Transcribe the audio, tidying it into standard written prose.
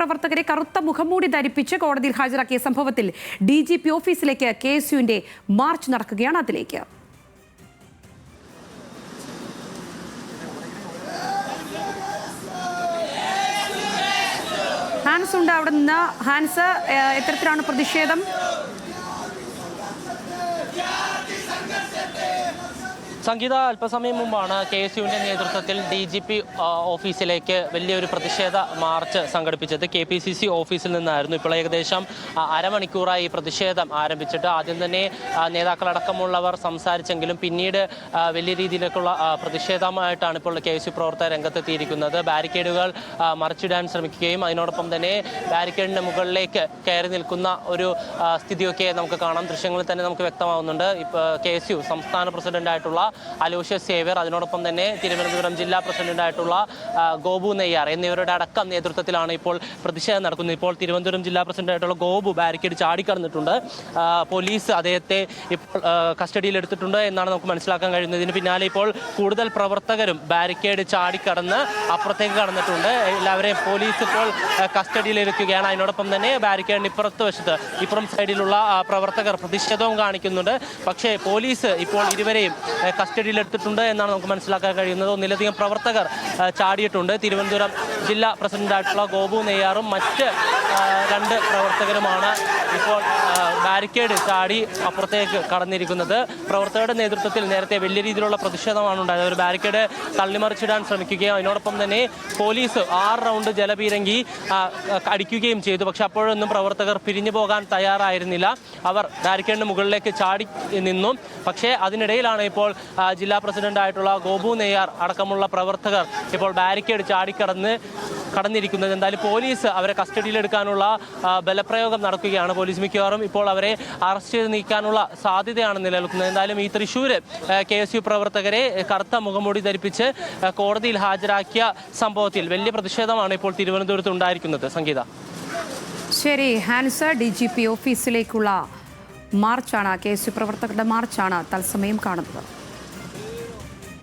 പ്രവർത്തകരെ കറുത്ത മുഖംമൂടി ധരിപ്പിച്ച് കോടതിയിൽ ഹാജരാക്കിയ സംഭവത്തിൽ DGP ഓഫീസിലേക്ക് KSUവിന്റെ മാർച്ച് നടക്കുകയാണ്. അതിലേക്ക് ഹാൻസ് ഉണ്ട്. അവിടെ നിന്ന് ഹാൻസ്, എത്തരത്തിലാണ് പ്രതിഷേധം? സംഗീത, അല്പസമയം മുമ്പാണ് KSUവിൻ്റെ നേതൃത്വത്തിൽ DGP ഓഫീസിലേക്ക് വലിയൊരു പ്രതിഷേധ മാർച്ച് സംഘടിപ്പിച്ചത്. KPCC ഓഫീസിൽ നിന്നായിരുന്നു. ഇപ്പോൾ ഏകദേശം അരമണിക്കൂറായി ഈ പ്രതിഷേധം ആരംഭിച്ചിട്ട്. ആദ്യം തന്നെ നേതാക്കളടക്കമുള്ളവർ സംസാരിച്ചെങ്കിലും പിന്നീട് വലിയ രീതിയിലേക്കുള്ള പ്രതിഷേധമായിട്ടാണ് ഇപ്പോൾ KSU പ്രവർത്തകർ രംഗത്തെത്തിയിരിക്കുന്നത്. ബാരിക്കേഡുകൾ മറിച്ചിടാൻ ശ്രമിക്കുകയും അതിനോടൊപ്പം തന്നെ ബാരിക്കേഡിൻ്റെ മുകളിലേക്ക് കയറി നിൽക്കുന്ന ഒരു സ്ഥിതിയൊക്കെ നമുക്ക് കാണാം. ദൃശ്യങ്ങളിൽ തന്നെ നമുക്ക് വ്യക്തമാവുന്നുണ്ട്. ഇപ്പോൾ KSU സംസ്ഥാന പ്രസിഡന്റായിട്ടുള്ള അലോഷ്യസ് സേവ്യർ, അതിനോടൊപ്പം തന്നെ തിരുവനന്തപുരം ജില്ലാ പ്രസിഡന്റായിട്ടുള്ള ഗോപു നെയ്യാർ എന്നിവരുടെ അടക്കം നേതൃത്വത്തിലാണ് ഇപ്പോൾ പ്രതിഷേധം നടക്കുന്നത്. ഇപ്പോൾ തിരുവനന്തപുരം ജില്ലാ പ്രസിഡന്റായിട്ടുള്ള ഗോപു ബാരിക്കേഡ് ചാടിക്കടന്നിട്ടുണ്ട്. പോലീസ് അദ്ദേഹത്തെ ഇപ്പോൾ കസ്റ്റഡിയിലെടുത്തിട്ടുണ്ട് എന്നാണ് നമുക്ക് മനസ്സിലാക്കാൻ കഴിയുന്നത്. ഇതിന് പിന്നാലെ ഇപ്പോൾ കൂടുതൽ പ്രവർത്തകരും ബാരിക്കേഡ് ചാടിക്കടന്ന് അപ്പുറത്തേക്ക് കടന്നിട്ടുണ്ട്. എല്ലാവരെയും പോലീസ് ഇപ്പോൾ കസ്റ്റഡിയിലെടുക്കുകയാണ്. അതിനോടൊപ്പം തന്നെ ബാരിക്കേഡിന് ഇപ്പുറം സൈഡിലുള്ള പ്രവർത്തകർ പ്രതിഷേധവും കാണിക്കുന്നുണ്ട്. പക്ഷേ പോലീസ് ഇപ്പോൾ ഇരുവരെയും കസ്റ്റഡിയിലെടുത്തിട്ടുണ്ട് എന്നാണ് നമുക്ക് മനസ്സിലാക്കാൻ കഴിയുന്നത്. ഒന്നിലധികം പ്രവർത്തകർ ചാടിയിട്ടുണ്ട്. തിരുവനന്തപുരം ജില്ലാ പ്രസിഡന്റായിട്ടുള്ള ഗോപു നെയ്യാറും മറ്റ് 2 പ്രവർത്തകരുമാണ് ഇപ്പോൾ ബാരിക്കേഡ് ചാടി അപ്പുറത്തേക്ക് കടന്നിരിക്കുന്നത്. പ്രവർത്തകരുടെ നേതൃത്വത്തിൽ നേരത്തെ വലിയ രീതിയിലുള്ള പ്രതിഷേധമാണ് ഉണ്ടായത്. ഒരു ബാരിക്കേഡ് തള്ളിമറിച്ചിടാൻ ശ്രമിക്കുകയും അതിനോടൊപ്പം തന്നെ പോലീസ് 6 റൗണ്ട് ജലപീരങ്കി അടിക്കുകയും ചെയ്തു. പക്ഷെ അപ്പോഴൊന്നും പ്രവർത്തകർ പിരിഞ്ഞു പോകാൻ തയ്യാറായിരുന്നില്ല. അവർ ബാരിക്കേഡിന് മുകളിലേക്ക് ചാടി നിന്നു. പക്ഷേ അതിനിടയിലാണ് ഇപ്പോൾ ജില്ലാ പ്രസിഡന്റായിട്ടുള്ള ഗോപു നെയ്യാർ അടക്കമുള്ള പ്രവർത്തകർ ഇപ്പോൾ ബാരിക്കേഡ് കടന്നിരിക്കുന്നത്. എന്തായാലും പോലീസ് അവരെ കസ്റ്റഡിയിലെടുക്കാനുള്ള ബലപ്രയോഗം നടക്കുകയാണ്. പോലീസ് മിക്കവാറും ഇപ്പോൾ അവരെ അറസ്റ്റ് ചെയ്ത് നീക്കാനുള്ള സാധ്യതയാണ് നിലനിൽക്കുന്നത്. എന്തായാലും ഈ തൃശ്ശൂർ KSU പ്രവർത്തകരെ കറുത്ത മുഖംമൂടി ധരിപ്പിച്ച് കോടതിയിൽ ഹാജരാക്കിയ സംഭവത്തിൽ വലിയ പ്രതിഷേധമാണ് ഇപ്പോൾ തിരുവനന്തപുരത്ത് ഉണ്ടായിരിക്കുന്നത്. സംഗീത. ശരി ഹാൻസ്, DGP ഓഫീസിലേക്കുള്ള മാർച്ചാണ്, KSU പ്രവർത്തകരുടെ മാർച്ചാണ് തത്സമയം കാണുന്നത്.